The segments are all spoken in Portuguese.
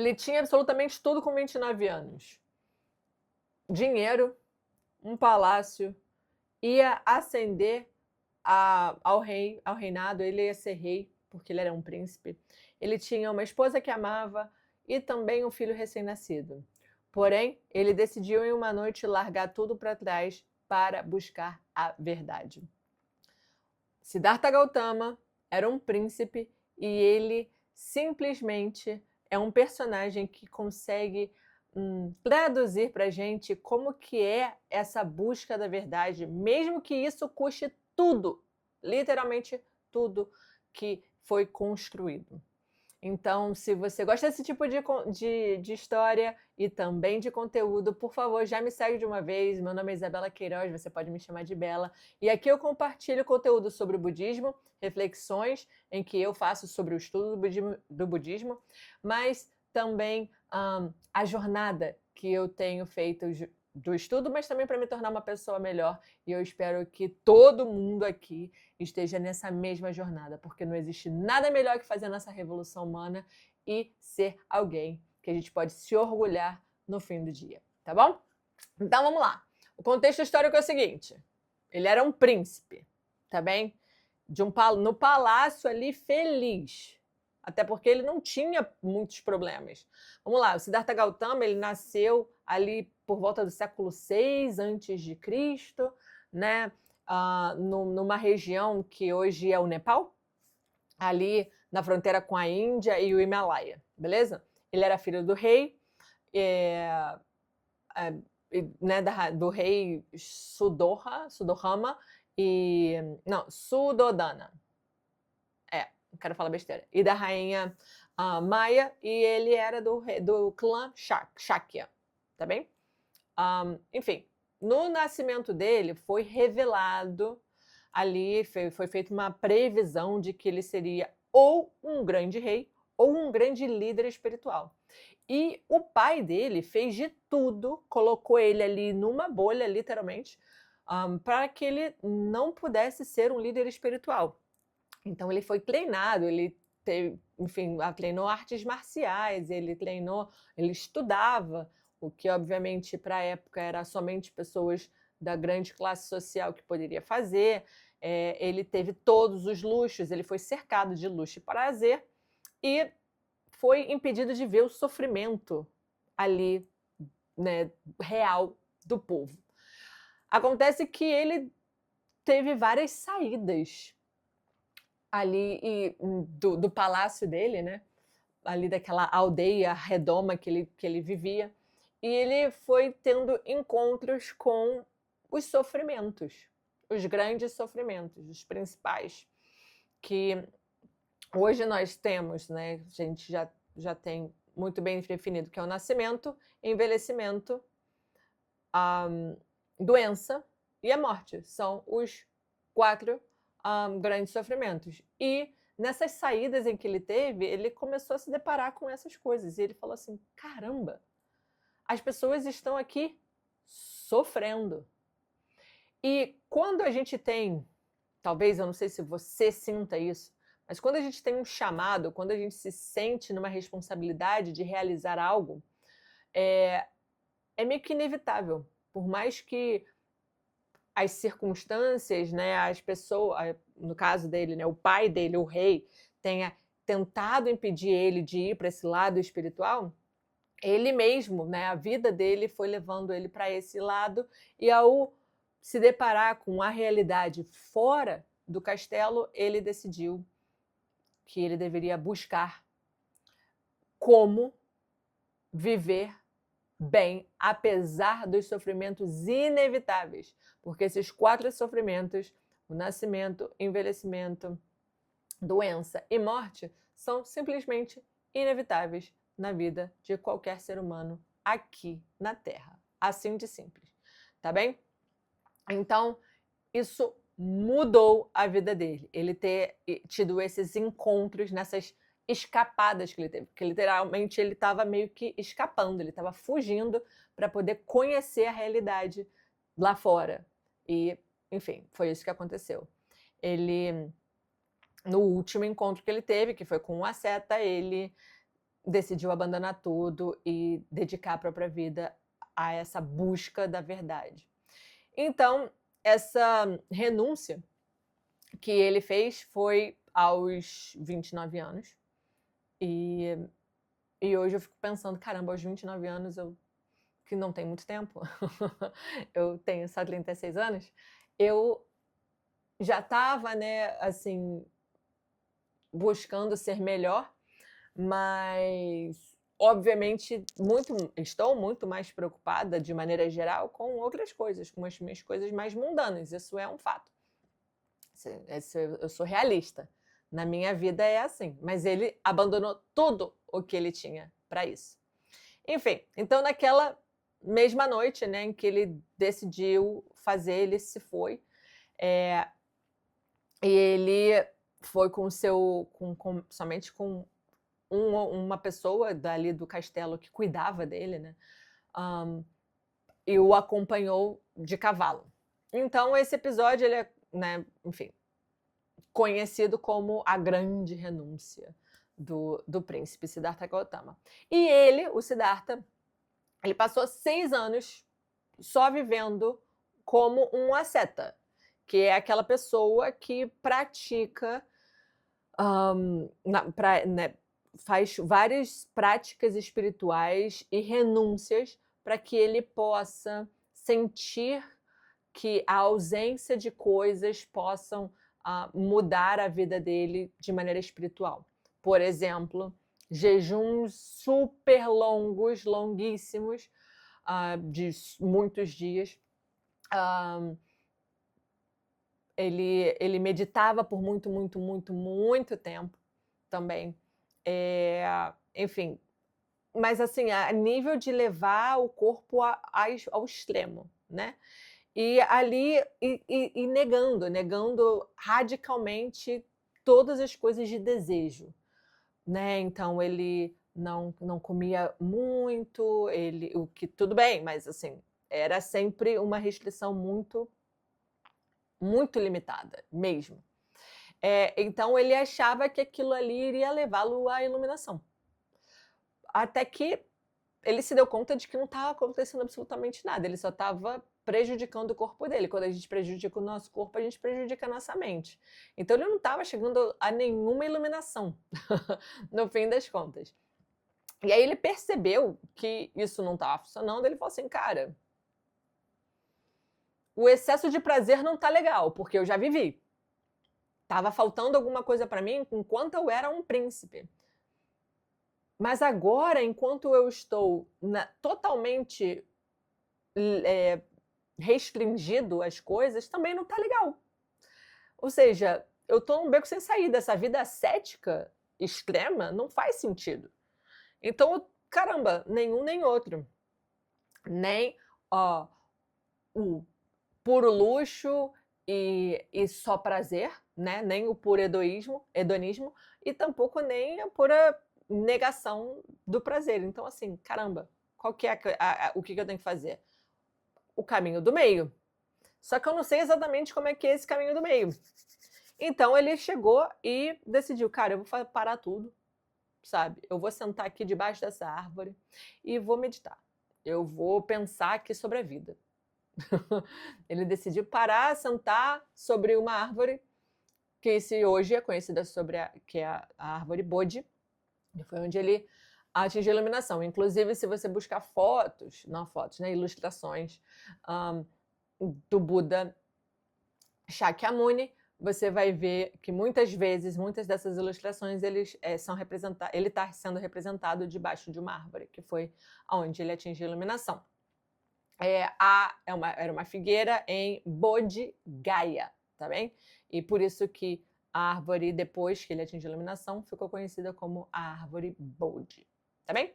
Ele tinha absolutamente tudo com 29 anos. Dinheiro, um palácio, ia ascender ao reinado, ele ia ser rei, porque ele era um príncipe. Ele tinha uma esposa que amava e também um filho recém-nascido. Porém, ele decidiu em uma noite largar tudo para trás para buscar a verdade. Siddhartha Gautama era um príncipe e ele simplesmente é um personagem que consegue traduzir para a gente como que é essa busca da verdade, mesmo que isso custe tudo, literalmente tudo que foi construído. Então, se você gosta desse tipo de história e também de conteúdo, por favor, já me segue de uma vez. Meu nome é Isabela Queiroz, você pode me chamar de Bela. E aqui eu compartilho conteúdo sobre o budismo, reflexões em que eu faço sobre o estudo do budismo, mas também a jornada que eu tenho feito do estudo, mas também para me tornar uma pessoa melhor. E eu espero que todo mundo aqui esteja nessa mesma jornada, porque não existe nada melhor que fazer nossa revolução humana e ser alguém que a gente pode se orgulhar no fim do dia, tá bom? Então vamos lá. O contexto histórico é o seguinte: ele era um príncipe, tá bem? No palácio ali feliz. Até porque ele não tinha muitos problemas. Vamos lá, o Siddhartha Gautama, ele nasceu ali por volta do século 6 antes de Cristo, né? Numa região que hoje é o Nepal, ali na fronteira com a Índia e o Himalaia, beleza? Ele era filho do rei, né, do rei Sudorrama e... Não, Sudodana. Não quero falar besteira. E da rainha Maia, e ele era do clã Shakya, tá bem? Enfim, no nascimento dele foi revelado ali, foi feita uma previsão de que ele seria ou um grande rei ou um grande líder espiritual. E o pai dele fez de tudo, colocou ele ali numa bolha, literalmente, para que ele não pudesse ser um líder espiritual. Então ele foi treinado, ele treinou artes marciais, ele estudava, o que obviamente para a época era somente pessoas da grande classe social que poderia fazer. Ele teve todos os luxos, ele foi cercado de luxo e prazer e foi impedido de ver o sofrimento ali, né, real do povo. Acontece que ele teve várias saídas ali do palácio dele, né? Ali daquela aldeia redoma que ele vivia, e ele foi tendo encontros com os sofrimentos, os grandes sofrimentos, os principais, que hoje nós temos, né? A gente já tem muito bem definido que é o nascimento, envelhecimento, a doença e a morte. São os 4 grandes sofrimentos. E nessas saídas em que ele teve, ele começou a se deparar com essas coisas. E ele falou assim: caramba, as pessoas estão aqui sofrendo. E quando a gente tem, talvez, eu não sei se você sinta isso, mas quando a gente tem um chamado, quando a gente se sente numa responsabilidade de realizar algo, é meio que inevitável. Por mais que as circunstâncias, né, as pessoas, no caso dele, né, o pai dele, o rei, tenha tentado impedir ele de ir para esse lado espiritual, ele mesmo, né, a vida dele foi levando ele para esse lado, e ao se deparar com a realidade fora do castelo, ele decidiu que ele deveria buscar como viver bem, apesar dos sofrimentos inevitáveis, porque esses 4 sofrimentos, o nascimento, envelhecimento, doença e morte, são simplesmente inevitáveis na vida de qualquer ser humano aqui na Terra. Assim de simples, tá bem? Então, isso mudou a vida dele, ele ter tido esses encontros nessas escapadas que ele teve, porque literalmente ele estava meio que escapando, ele estava fugindo para poder conhecer a realidade lá fora. E, enfim, foi isso que aconteceu. Ele, no último encontro que ele teve, que foi com um asceta, ele decidiu abandonar tudo e dedicar a própria vida a essa busca da verdade. Então, essa renúncia que ele fez foi aos 29 anos. E hoje eu fico pensando, caramba, aos 29 anos, que não tem muito tempo, eu tenho só 36 anos, eu já estava, né, assim, buscando ser melhor, mas obviamente estou muito mais preocupada de maneira geral com outras coisas, com as minhas coisas mais mundanas, isso é um fato. Eu sou realista, na minha vida é assim, mas ele abandonou tudo o que ele tinha para isso. Enfim, então naquela mesma noite, né, em que ele decidiu fazer, ele se foi, e ele foi somente com uma pessoa dali do castelo que cuidava dele, né, e o acompanhou de cavalo. Então esse episódio, ele é, né, enfim, conhecido como a grande renúncia do príncipe Siddhartha Gautama. E ele, o Siddhartha, ele passou 6 anos só vivendo como um asceta, que é aquela pessoa que pratica, né, faz várias práticas espirituais e renúncias para que ele possa sentir que a ausência de coisas possam mudar a vida dele de maneira espiritual. Por exemplo, jejuns super longos, longuíssimos, de muitos dias. Ele meditava por muito tempo também. Enfim, mas assim, a nível de levar o corpo ao extremo, né? E ali, negando radicalmente todas as coisas de desejo, né? Então ele não comia muito, o que tudo bem, mas assim, era sempre uma restrição muito limitada, mesmo. Então ele achava que aquilo ali iria levá-lo à iluminação. Até que ele se deu conta de que não estava acontecendo absolutamente nada, ele só estava prejudicando o corpo dele. Quando a gente prejudica o nosso corpo, a gente prejudica a nossa mente. Então ele não estava chegando a nenhuma iluminação, no fim das contas. E aí ele percebeu que isso não estava funcionando, ele falou assim, cara, o excesso de prazer não está legal, porque eu já vivi. Estava faltando alguma coisa para mim enquanto eu era um príncipe. Mas agora, enquanto eu estou totalmente restringido às coisas, também não está legal. Ou seja, eu estou num beco sem saída. Essa vida ascética extrema não faz sentido. Então, caramba, nenhum nem outro. Nem o puro luxo e só prazer, né? Nem o puro hedonismo, e tampouco nem a pura negação do prazer. Então, assim, caramba, qual que é o que eu tenho que fazer? O caminho do meio. Só que eu não sei exatamente como é que é esse caminho do meio. Então ele chegou e decidiu, cara, eu vou parar tudo, sabe? Eu vou sentar aqui debaixo dessa árvore e vou meditar. Eu vou pensar aqui sobre a vida. Ele decidiu parar, sentar sobre uma árvore que hoje é conhecida que é a árvore Bodhi, e foi onde ele atingiu a iluminação. Inclusive, se você buscar né, ilustrações do Buda Shakyamuni, você vai ver que muitas dessas ilustrações, ele está sendo representado debaixo de uma árvore, que foi onde ele atingiu a iluminação. Era uma figueira em Bodhi Gaya, tá bem? E por isso que a árvore, depois que ele atingiu a iluminação, ficou conhecida como a árvore Bodhi, tá bem?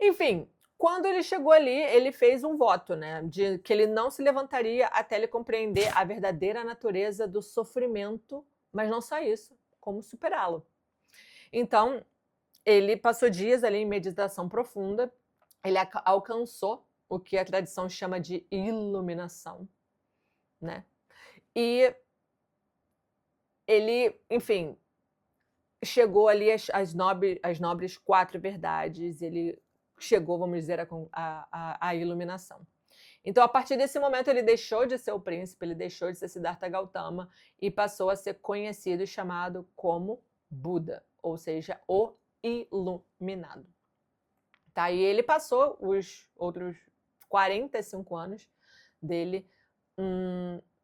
Enfim, quando ele chegou ali, ele fez um voto, né, de que ele não se levantaria até ele compreender a verdadeira natureza do sofrimento, mas não só isso, como superá-lo. Então, ele passou dias ali em meditação profunda, ele alcançou o que a tradição chama de iluminação, né? E ele, enfim, chegou ali as nobres 4 verdades, ele chegou, vamos dizer, à iluminação. Então, a partir desse momento, ele deixou de ser o príncipe, ele deixou de ser Siddhartha Gautama e passou a ser conhecido e chamado como Buda, ou seja, o iluminado. Tá? E ele passou os outros 45 anos dele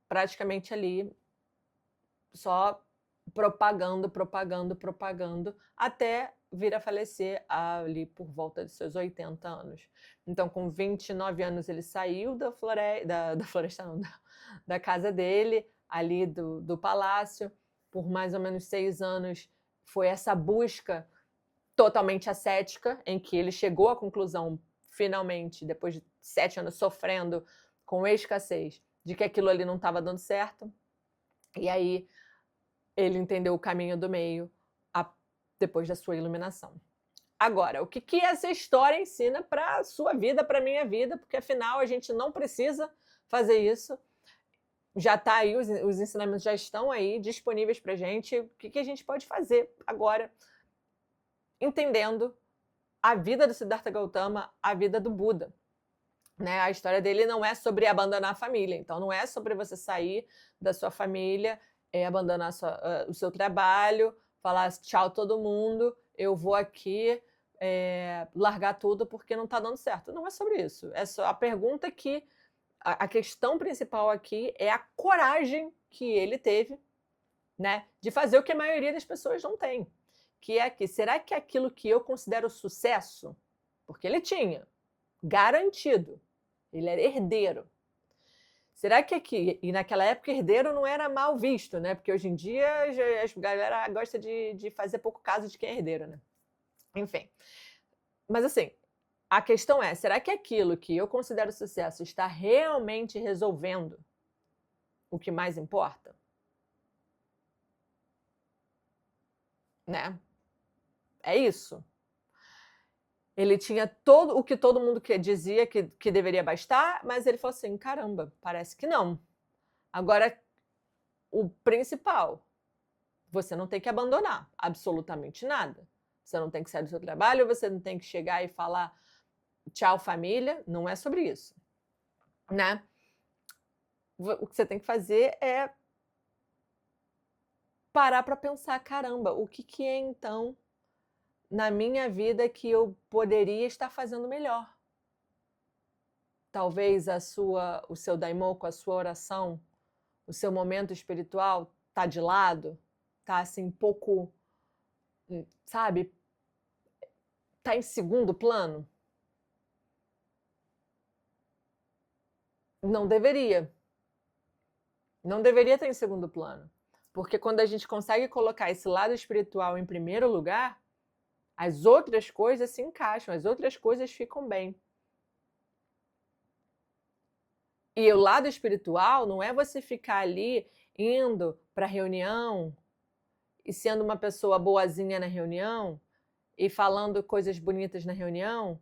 praticamente ali só propagando, até vir a falecer ali por volta de seus 80 anos. Então, com 29 anos, ele saiu da floresta, não, da casa dele, ali do palácio. Por mais ou menos 6 anos, foi essa busca totalmente ascética, em que ele chegou à conclusão, finalmente, depois de 7 anos sofrendo com escassez, de que aquilo ali não estava dando certo. E aí, ele entendeu o caminho do meio depois da sua iluminação. Agora, o que essa história ensina para a sua vida, para a minha vida? Porque, afinal, a gente não precisa fazer isso. Já está aí, os ensinamentos já estão aí, disponíveis para a gente. O que a gente pode fazer agora, entendendo a vida do Siddhartha Gautama, a vida do Buda? Né? A história dele não é sobre abandonar a família. Então, não é sobre você sair da sua família, abandonar o seu trabalho, falar tchau todo mundo, eu vou aqui largar tudo porque não está dando certo. Não é sobre isso. É só a pergunta que a questão principal aqui é a coragem que ele teve, né, de fazer o que a maioria das pessoas não tem, que é que será que aquilo que eu considero sucesso, porque ele tinha garantido, ele era herdeiro. Será que aqui, e naquela época herdeiro não era mal visto, né? Porque hoje em dia a galera gosta de fazer pouco caso de quem é herdeiro, né? Enfim. Mas assim, a questão é, será que aquilo que eu considero sucesso está realmente resolvendo o que mais importa? Né? É isso. Ele tinha todo o que todo mundo dizia que deveria bastar, mas ele falou assim, caramba, parece que não. Agora, o principal, você não tem que abandonar absolutamente nada. Você não tem que sair do seu trabalho, você não tem que chegar e falar tchau, família, não é sobre isso. Né? O que você tem que fazer é parar para pensar, caramba, o que é então na minha vida que eu poderia estar fazendo melhor? Talvez o seu daimoku, a sua oração, o seu momento espiritual tá de lado, tá assim pouco, sabe, tá em segundo plano? Não deveria. Não deveria estar em segundo plano. Porque quando a gente consegue colocar esse lado espiritual em primeiro lugar, as outras coisas se encaixam, as outras coisas ficam bem. E o lado espiritual não é você ficar ali indo para a reunião e sendo uma pessoa boazinha na reunião e falando coisas bonitas na reunião,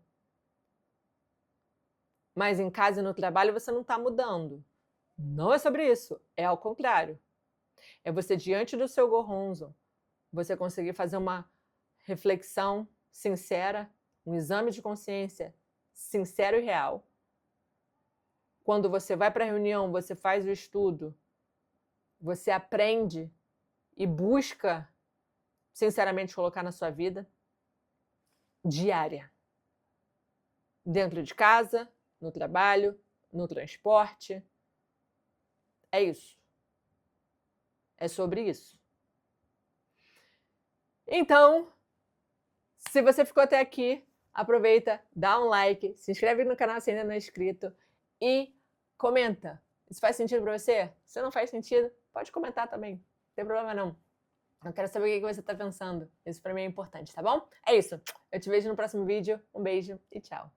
mas em casa e no trabalho você não está mudando. Não é sobre isso, é ao contrário. É você, diante do seu Gohonzon, você conseguir fazer uma reflexão sincera, um exame de consciência sincero e real. Quando você vai para a reunião, você faz o estudo, você aprende e busca, sinceramente, colocar na sua vida diária. Dentro de casa, no trabalho, no transporte. É isso. É sobre isso. Então, se você ficou até aqui, aproveita, dá um like, se inscreve no canal se ainda não é inscrito e comenta. Isso faz sentido para você? Se não faz sentido, pode comentar também. Não tem problema não. Eu quero saber o que você está pensando. Isso para mim é importante, tá bom? É isso. Eu te vejo no próximo vídeo. Um beijo e tchau.